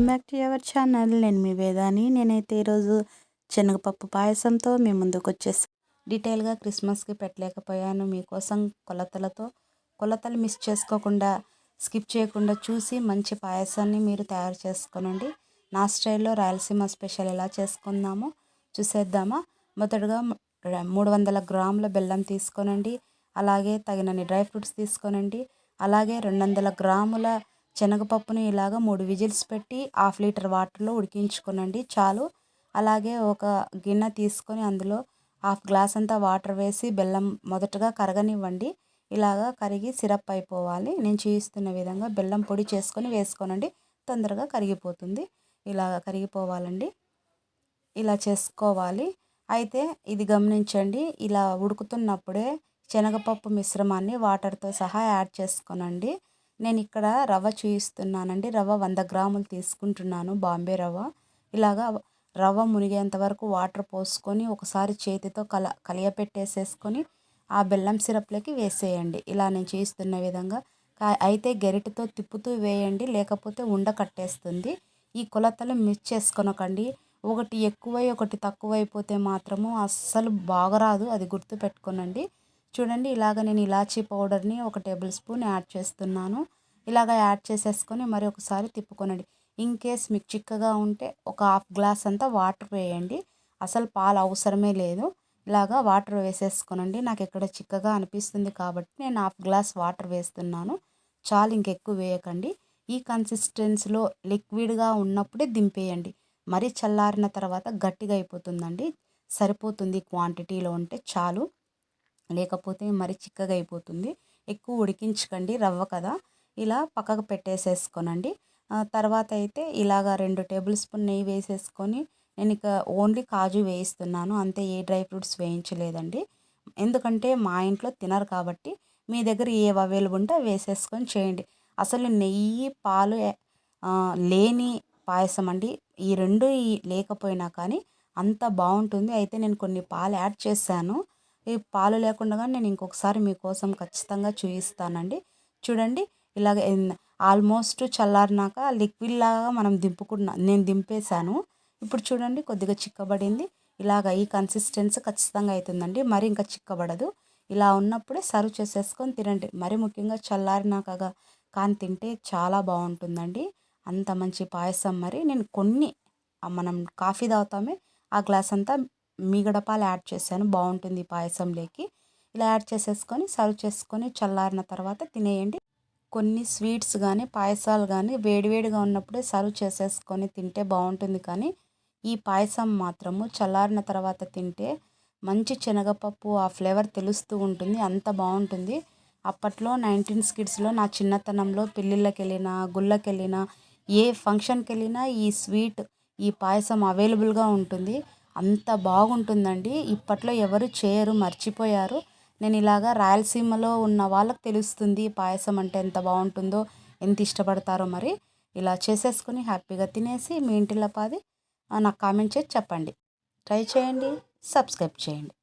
Back to our channel. నేను మీ వేదాని. నేనైతే ఈరోజు శనగపప్పు పాయసంతో మీ ముందుకు వచ్చేసి డీటెయిల్గా క్రిస్మస్కి పెట్టలేకపోయాను. మీకోసం కొలతలు మిస్ చేసుకోకుండా స్కిప్ చేయకుండా చూసి మంచి పాయసాన్ని మీరు తయారు చేసుకోనండి. నా స్టైల్లో రాయలసీమ స్పెషల్ ఎలా చేసుకుందామో చూసేద్దామా. మొదటగా 300 గ్రాముల బెల్లం తీసుకోనండి. అలాగే తగినన్ని డ్రై ఫ్రూట్స్ తీసుకోనండి. అలాగే 200 గ్రాముల శనగపప్పుని ఇలాగ 3 విజిల్స్ పెట్టి 1/2 లీటర్ వాటర్లో ఉడికించుకోనండి చాలు. అలాగే ఒక గిన్నె తీసుకొని అందులో 1/2 గ్లాస్ అంతా వాటర్ వేసి బెల్లం మొదటగా కరగనివ్వండి. ఇలాగా కరిగి సిరప్ అయిపోవాలి. నేను చూపిస్తున్న విధంగా బెల్లం పొడి చేసుకొని వేసుకోనండి, తొందరగా కరిగిపోతుంది. ఇలాగ కరిగిపోవాలండి, ఇలా చేసుకోవాలి. అయితే ఇది గమనించండి, ఇలా ఉడుకుతున్నప్పుడే శనగపప్పు మిశ్రమాన్ని వాటర్తో సహా యాడ్ చేసుకోనండి. నేను ఇక్కడ రవ్వ చూపిస్తున్నానండి. రవ్వ 100 గ్రాములు తీసుకుంటున్నాను, బాంబే రవ్వ. ఇలాగా రవ్వ మునిగేంత వరకు వాటర్ పోసుకొని ఒకసారి చేతితో కలియపెట్టేసేసుకొని ఆ బెల్లం సిరప్లోకి వేసేయండి. ఇలా నేను చూపిస్తున్న విధంగా. అయితే గరిటెతో తిప్పుతూ వేయండి, లేకపోతే ఉండ కట్టేస్తుంది. ఈ కొలతలు మిస్ చేసుకొనకండి. ఒకటి ఎక్కువై ఒకటి తక్కువైపోతే మాత్రము అస్సలు బాగరాదు, అది గుర్తు పెట్టుకోనండి. చూడండి, ఇలాగ నేను ఇలాచీ పౌడర్ని 1 టేబుల్ స్పూన్ యాడ్ చేస్తున్నాను. ఇలాగ యాడ్ చేసేసుకొని మరి ఒకసారి తిప్పుకోనండి. ఇన్ కేస్ మీకు చిక్కగా ఉంటే ఒక 1/2 గ్లాస్ అంతా వాటర్ వేయండి. అసలు పాలు అవసరమే లేదు. ఇలాగా వాటర్ వేసేసుకోనండి. నాకు ఇక్కడ చిక్కగా అనిపిస్తుంది కాబట్టి నేను 1/2 గ్లాస్ వాటర్ వేస్తున్నాను చాలు, ఇంకెక్కువ వేయకండి. ఈ కన్సిస్టెన్సీలో లిక్విడ్గా ఉన్నప్పుడే దింపేయండి. మరీ చల్లారిన తర్వాత గట్టిగా అయిపోతుందండి. సరిపోతుంది క్వాంటిటీలో ఉంటే చాలు, లేకపోతే మరి చిక్కగా అయిపోతుంది. ఎక్కువ ఉడికించకండి, రవ్వ కదా. ఇలా పక్కకు పెట్టేసేసుకోనండి. తర్వాత అయితే ఇలాగ 2 టేబుల్ స్పూన్ నెయ్యి వేసేసుకొని నేను ఇక ఓన్లీ కాజు వేయిస్తున్నాను అంతే, ఏ డ్రై ఫ్రూట్స్ వేయించలేదండి. ఎందుకంటే మా ఇంట్లో తినరు కాబట్టి మీ దగ్గర ఏవి అవైలబుల్ ఉంటే వేసేసుకొని చేయండి. అసలు నెయ్యి పాలు లేని పాయసం అండి. ఈ రెండు లేకపోయినా కానీ అంత బాగుంటుంది. అయితే నేను కొన్ని పాలు యాడ్ చేశాను. ఈ పాలు లేకుండా నేను ఇంకొకసారి మీకోసం ఖచ్చితంగా చూపిస్తానండి. చూడండి, ఇలాగ ఆల్మోస్ట్ చల్లారినాక లిక్విడ్ లాగా నేను దింపేశాను. ఇప్పుడు చూడండి, కొద్దిగా చిక్కబడింది. ఇలాగ ఈ కన్సిస్టెన్సీ ఖచ్చితంగా అవుతుందండి, మరి ఇంకా చిక్కబడదు. ఇలా ఉన్నప్పుడే సర్వ్ చేసేసుకొని తినండి. మరి ముఖ్యంగా చల్లారినాక కానీ తింటే చాలా బాగుంటుందండి. అంత మంచి పాయసం. మరి నేను మనం కాఫీ తాగుతామే ఆ గ్లాస్ అంతా మీగడ పాలు యాడ్ చేశాను, బాగుంటుంది ఈ పాయసంలోకి. ఇలా యాడ్ చేసేసుకొని సర్వ్ చేసుకొని చల్లారిన తర్వాత తినేయండి. కొన్ని స్వీట్స్ కానీ పాయసాలు కానీ వేడివేడిగా ఉన్నప్పుడే సర్వ్ చేసేసుకొని తింటే బాగుంటుంది, కానీ ఈ పాయసం మాత్రము చల్లారిన తర్వాత తింటే మంచి శనగపప్పు ఆ ఫ్లేవర్ తెలుస్తూ ఉంటుంది, అంత బాగుంటుంది. అప్పట్లో 19 కిడ్స్లో నా చిన్నతనంలో పెళ్ళిళ్ళకి వెళ్ళినా గుళ్ళకి వెళ్ళినా ఏ ఫంక్షన్కి వెళ్ళినా ఈ పాయసం అవైలబుల్గా ఉంటుంది. అంత బాగుంటుందండి. ఇప్పట్లో ఎవరు చేయరు, మర్చిపోయారు. నేను ఇలాగా రాయలసీమలో ఉన్న వాళ్ళకి తెలుస్తుంది ఈ పాయసం అంటే ఎంత బాగుంటుందో, ఎంత ఇష్టపడతారో. మరి ఇలా చేసేసుకొని హ్యాపీగా తినేసి మీ ఇంటిలో పాది నాకు కామెంట్ చేసి చెప్పండి. ట్రై చేయండి, సబ్స్క్రైబ్ చేయండి.